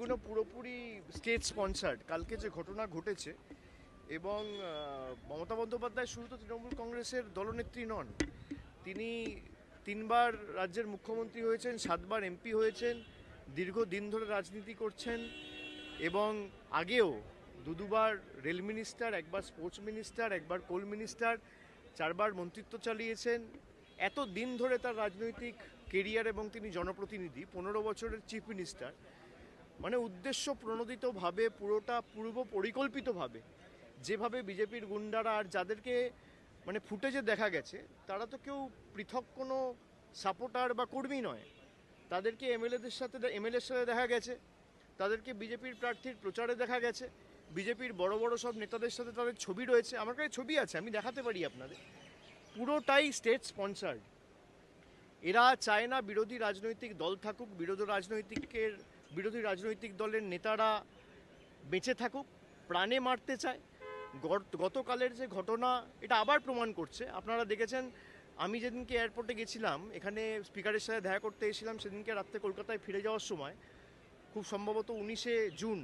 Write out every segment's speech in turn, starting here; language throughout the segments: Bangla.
এগুলো পুরোপুরি স্টেট স্পন্সার্ড। কালকে যে ঘটনা ঘটেছে, এবং মমতা বন্দ্যোপাধ্যায় শুধু তো তৃণমূল কংগ্রেসের দলনেত্রী নন, তিনি 3বার রাজ্যের মুখ্যমন্ত্রী হয়েছেন, 7বার এমপি হয়েছেন, দীর্ঘদিন ধরে রাজনীতি করছেন, এবং আগেও দুবার রেল মিনিস্টার, একবার স্পোর্টস মিনিস্টার, একবার কোল মিনিস্টার, 4বার মন্ত্রিত্ব চালিয়েছেন। এত দিন ধরে তার রাজনৈতিক কেরিয়ার, এবং তিনি জনপ্রতিনিধি, 15 বছরের চিফ মিনিস্টার। মানে উদ্দেশ্য প্রণোদিতভাবে, পুরোটা পূর্ব পরিকল্পিতভাবে যেভাবে বিজেপির গুন্ডারা, আর যাদেরকে মানে ফুটেজে দেখা গেছে, তারা তো কেউ পৃথক কোনো সাপোর্টার বা কর্মী নয়, তাদেরকে এমএলএর সাথে দেখা গেছে, তাদেরকে বিজেপির প্রার্থীর প্রচারে দেখা গেছে, বিজেপির বড় বড় সব নেতাদের সাথে তাদের ছবি রয়েছে, আমার কাছে ছবি আছে, আমি দেখাতে পারি আপনাদের। পুরোটাই স্টেট স্পন্সার্ড। এরা চায় না বিরোধী রাজনৈতিক দল থাকুক, বিরোধী রাজনৈতিক দলের নেতারা বেঁচে থাকুক, প্রাণে মারতে চায়। গতকালের যে ঘটনা, এটা আবার প্রমাণ করছে। আপনারা দেখেছেন, আমি যেদিনকে এয়ারপোর্টে গেছিলাম, এখানে স্পিকারের সাথে দেখা করতে এসেছিলাম, সেদিনকে রাত্রে কলকাতায় ফিরে যাওয়ার সময়, খুব সম্ভবত 19শে জুন,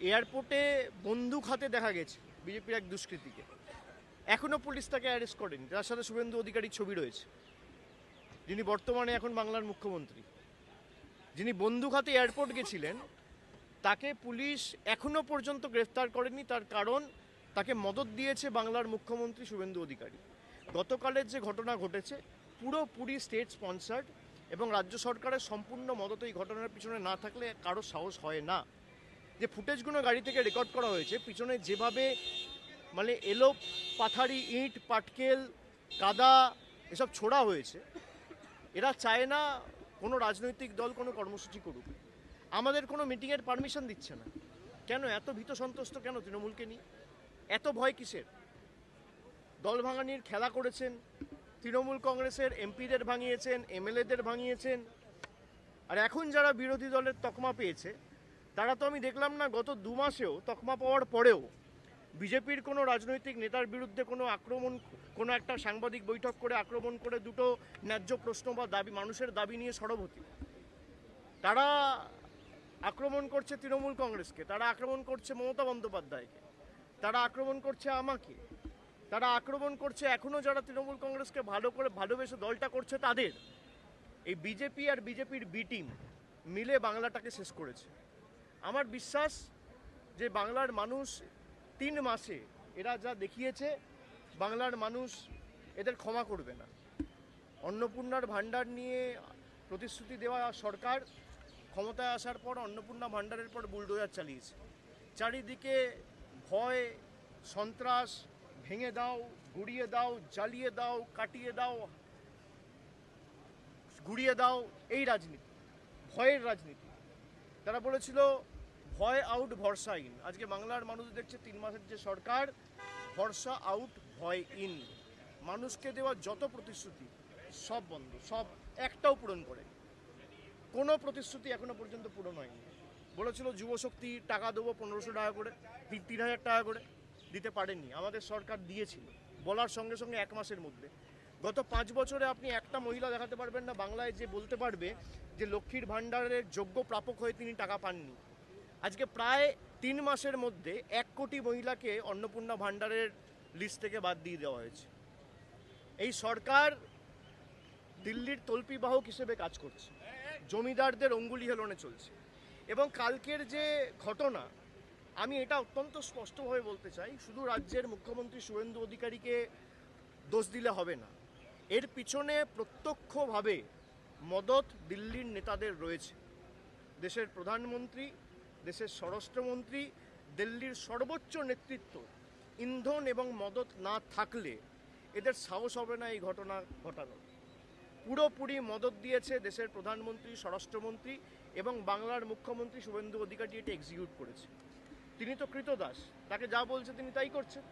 এয়ারপোর্টে বন্দুক হাতে দেখা গেছে বিজেপির এক দুষ্কৃতীকে। এখনও পুলিশ তাকে অ্যারেস্ট করেনি। তার সাথে শুভেন্দু অধিকারীর ছবি রয়েছে, যিনি বর্তমানে এখন বাংলার মুখ্যমন্ত্রী। যিনি বন্দুক হাতে এয়ারপোর্ট গেছিলেন, তাকে পুলিশ এখনও পর্যন্ত গ্রেফতার করেনি। তার কারণ, তাকে মদত দিয়েছে বাংলার মুখ্যমন্ত্রী শুভেন্দু অধিকারী। গতকালের যে ঘটনা ঘটেছে, পুরোপুরি স্টেট স্পন্সার্ড, এবং রাজ্য সরকারের সম্পূর্ণ মদত এই ঘটনার পিছনে না থাকলে কারো সাহস হয় না। যে ফুটেজগুলো গাড়ি থেকে রেকর্ড করা হয়েছে, পিছনে যেভাবে মানে এলো পাথারি, ইট, পাটকেল, কাদা এসব ছোড়া হয়েছে, এরা চায় না কোনো রাজনৈতিক দল কোনো কর্মসূচি করুক। আমাদের কোনো মিটিংয়ের পারমিশন দিচ্ছে না। কেন এত ভীত সন্ত্রস্ত কেন তৃণমূলকে নিয়ে? এত ভয় কিসের? দল ভাঙানির খেলা করেছেন, তৃণমূল কংগ্রেসের এমপিদের ভাঙিয়েছেন, এমএলএদের ভাঙিয়েছেন, আর এখন যারা বিরোধী দলের তকমা পেয়েছে, তারা তো আমি দেখলাম না গত 2 মাসেও, তকমা পাওয়ার পরেও বিজেপির কোনো রাজনৈতিক নেতার বিরুদ্ধে কোনো আক্রমণ, কোনো একটা সাংবাদিক বৈঠক করে আক্রমণ করে দুটো ন্যায্য প্রশ্ন বা দাবি, মানুষের দাবি নিয়ে সরব হতে। তারা আক্রমণ করছে তৃণমূল কংগ্রেসকে, তারা আক্রমণ করছে মমতা বন্দ্যোপাধ্যায়কে, তারা আক্রমণ করছে আমাকে, তারা আক্রমণ করছে এখনও যারা তৃণমূল কংগ্রেসকে ভালোবেসে দলটা করছে তাদের। এই বিজেপি আর বিজেপির বি টিম মিলে বাংলাটাকে শেষ করেছে। আমার বিশ্বাস যে বাংলার মানুষ 3 মাসে এরা যা দেখিয়েছে, বাংলার মানুষ এদের ক্ষমা করবে না। অন্নপূর্ণার ভাণ্ডার নিয়ে প্রতিশ্রুতি দেওয়া সরকার ক্ষমতায় আসার পর অন্নপূর্ণা ভাণ্ডারের পর বুলডোজার চালিয়েছে। চারিদিকে ভয়, সন্ত্রাস, ভেঙে দাও, গুড়িয়ে দাও, জ্বালিয়ে দাও, কাটিয়ে দাও, গুড়িয়ে দাও, এই রাজনীতি, ভয়ের রাজনীতি। তারা বলেছিল ভয় আউট, ভরসা ইন। আজকে বাংলার মানুষ দেখছে 3 মাসের যে সরকার, ভরসা আউট, ভয় ইন। মানুষকে দেওয়া যত প্রতিশ্রুতি সব বন্ধ, সব একটাও পূরণ করে। কোনো প্রতিশ্রুতি এখনো পর্যন্ত পূরণ হয়নি। বলেছিল যুবশক্তি টাকা দেবো 1500 টাকা করে, 3000 টাকা করে, দিতে পারেননি। আমাদের সরকার দিয়েছিল বলার সঙ্গে সঙ্গে 1 মাসের মধ্যে। গত 5 বছরে আপনি একটা মহিলা দেখাতে পারবেন না বাংলায় যে বলতে পারবে যে লক্ষ্মীর ভাণ্ডারের যোগ্য প্রাপক হয়ে তিনি টাকা পাননি। আজকে প্রায় 3 মাসের মধ্যে 1 কোটি মহিলাকে অন্নপূর্ণা ভাণ্ডারের লিস্ট থেকে বাদ দিয়ে দেওয়া হয়েছে। এই সরকার দিল্লির তল্পিবাহক হিসেবে কাজ করছে, জমিদারদের অঙ্গুলি হেলনে চলছে। এবং কালকের যে ঘটনা, আমি এটা অত্যন্ত স্পষ্টভাবে বলতে চাই, শুধু রাজ্যের মুখ্যমন্ত্রী শুভেন্দু অধিকারীকে দোষ দিলে হবে না। এর পিছনে প্রত্যক্ষভাবে মদত দিল্লির নেতাদের রয়েছে। দেশের প্রধানমন্ত্রী, দেশের স্বরাষ্ট্রমন্ত্রী, দিল্লির সর্বোচ্চ নেতৃত্ব ইন্ধন এবং মদত না থাকলে এদের সাহস হবে না এই ঘটনা ঘটানোর। পুরোপুরি মদত দিয়েছে দেশের প্রধানমন্ত্রী, স্বরাষ্ট্রমন্ত্রী এবং বাংলার মুখ্যমন্ত্রী শুভেন্দু অধিকারী। এটা এক্সিকিউট করেছে। তিনি তো কৃতদাস, তাকে যা বলছে তিনি তাই করছেন।